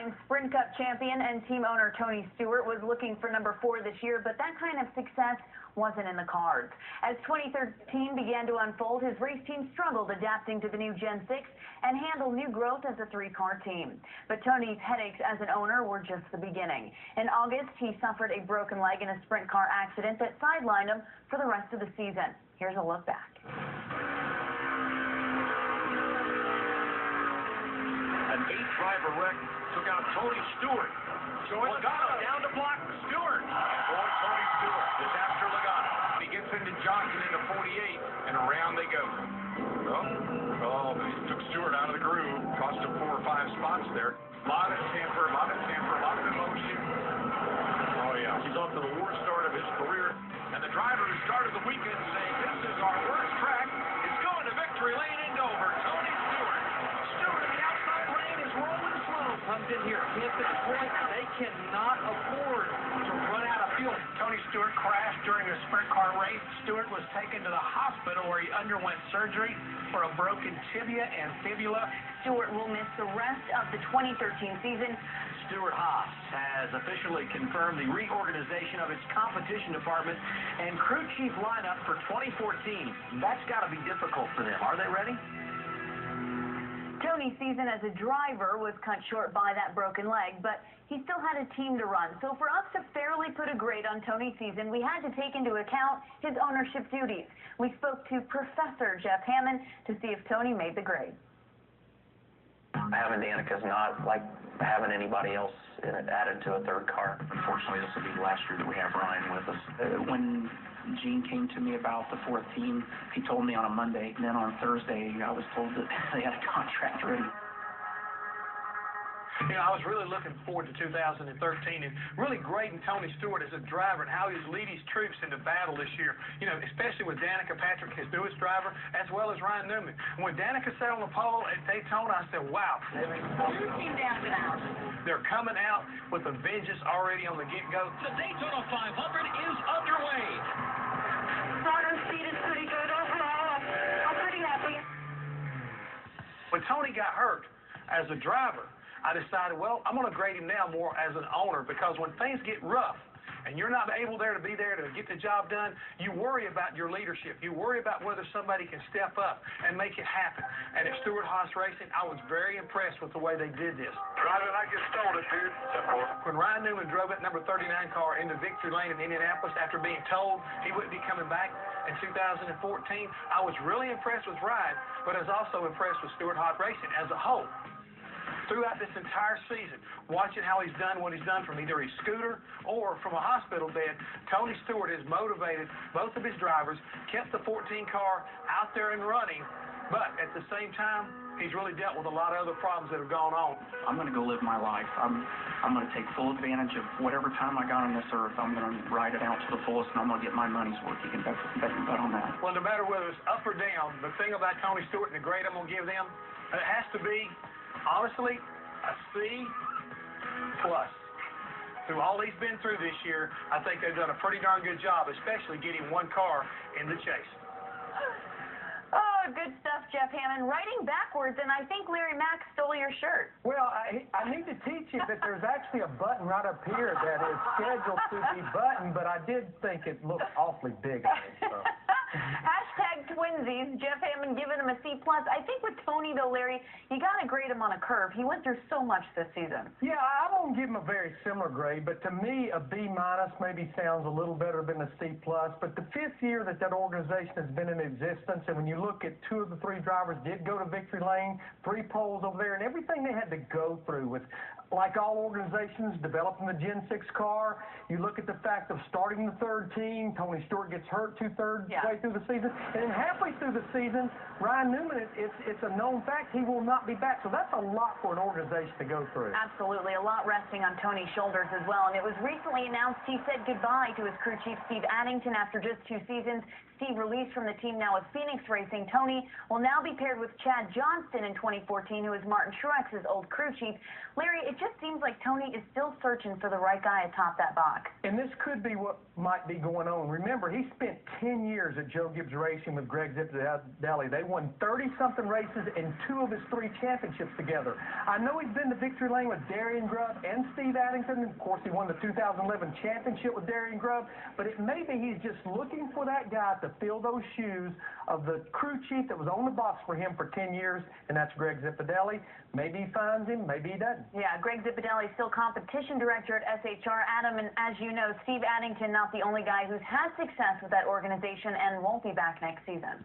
Two-time Sprint Cup champion and team owner Tony Stewart was looking for number 4 this year, but that kind of success wasn't in the cards. As 2013 began to unfold, his race team struggled adapting to the new Gen 6 and handle new growth as a 3-car team. But Tony's headaches as an owner were just the beginning. In August, he suffered a broken leg in a sprint car accident that sidelined him for the rest of the season. Here's a look back. An 8-driver wreck took out Tony Stewart. Logano down to block Stewart. Boy, Tony Stewart, disaster Logano. He gets into Johnson into 48, and around they go. He took Stewart out of the groove, cost him 4 or 5 spots there. A lot of temper, a lot of emotion. Oh, yeah, he's off to the worst start of his career. And the driver who started the weekend saying, "This is our worst track," is going to victory lane in Dover. Tony Stewart. Stewart in the outside lane is rolling slow. Comes in here, hits the point. They cannot afford to run out of fuel. Tony Stewart crashed during a sprint car race. Stewart was taken to the hospital where he underwent surgery for a broken tibia and fibula. Stewart will miss the rest of the 2013 season. Stuart Haas has officially confirmed the reorganization of its competition department and crew chief lineup for 2014. That's got to be difficult for them. Are they ready? Tony's season as a driver was cut short by that broken leg, but he still had a team to run. So for us to fairly put a grade on Tony's season, we had to take into account his ownership duties. We spoke to Professor Jeff Hammond to see if Tony made the grade. Having Danica is not like having anybody else added to a 3rd car. Unfortunately, this will be the last year that we have Ryan with us. When Gene came to me about the 4th team, he told me on a Monday, and then on Thursday, I was told that they had a contract ready. You know, I was really looking forward to 2013 and really grading Tony Stewart as a driver and how he's lead his troops into battle this year. You know, especially with Danica Patrick, his newest driver, as well as Ryan Newman. And when Danica sat on the pole at Daytona, I said, wow. They're coming out with a vengeance already on the get-go. The Daytona 500 is underway. Starter speed is pretty good overall. I'm pretty happy. When Tony got hurt as a driver, I decided, well, I'm going to grade him now more as an owner, because when things get rough and you're not able there to be there to get the job done, you worry about your leadership. You worry about whether somebody can step up and make it happen. And at Stuart Haas Racing, I was very impressed with the way they did this. Driving like you stole it, dude. When Ryan Newman drove that number 39 car into victory lane in Indianapolis after being told he wouldn't be coming back in 2014, I was really impressed with Ryan, but I was also impressed with Stuart Haas Racing as a whole. Throughout this entire season, watching how he's done what he's done from either a scooter or from a hospital bed, Tony Stewart has motivated both of his drivers, kept the 14 car out there and running, but at the same time, he's really dealt with a lot of other problems that have gone on. I'm going to go live my life. I'm going to take full advantage of whatever time I got on this earth. I'm going to ride it out to the fullest, and I'm going to get my money's worth. You can bet your butt on that. Well, no matter whether it's up or down, the thing about Tony Stewart and the grade I'm going to give them, it has to be, honestly, a C+. Through all he's been through this year, I think they've done a pretty darn good job, especially getting one car in the chase. Oh, good stuff, Jeff Hammond. Writing backwards, and I think Larry Mack stole your shirt. Well, I need to teach you that there's actually a button right up here that is scheduled to be buttoned, but I did think it looked awfully big on it. So. Hashtag twinsies. Jeff Hammond giving him a C+. I think with Tony, though, Larry, you got to grade him on a curve. He went through so much this season. Yeah, I won't give him a very similar grade, but to me, a B- maybe sounds a little better than a C+. But the 5th year that organization has been in existence, and when you look at 2 of the 3 drivers did go to victory lane, 3 poles over there, and everything they had to go through with, like all organizations, developing the Gen 6 car. You look at the fact of starting the 3rd team. Tony Stewart gets hurt 2/3 way through the season. And then halfway through the season, Ryan Newman, it's a known fact, he will not be back. So that's a lot for an organization to go through. Absolutely. A lot resting on Tony's shoulders as well. And it was recently announced he said goodbye to his crew chief, Steve Addington, after just 2 seasons. Steve released from the team now with Phoenix Racing. Tony will now be paired with Chad Johnston in 2014, who is Martin Truex's old crew chief. Larry, it just seems like Tony is still searching for the right guy atop that box. And this could be what might be going on. Remember, he spent 10 years at Joe Gibbs Racing with Greg Zipadelli. They won 30-something races and 2 of his 3 championships together. I know he's been to victory lane with Darian Grubb and Steve Addington. Of course, he won the 2011 championship with Darian Grubb. But maybe he's just looking for that guy to fill those shoes of the crew chief that was on the box for him for 10 years, and that's Greg Zipadelli. Maybe he finds him, maybe he doesn't. Yeah, Greg Zipadelli is still competition director at SHR. Adam, and as you know, Steve Addington, not the only guy who's had success with that organization and won't be back next season.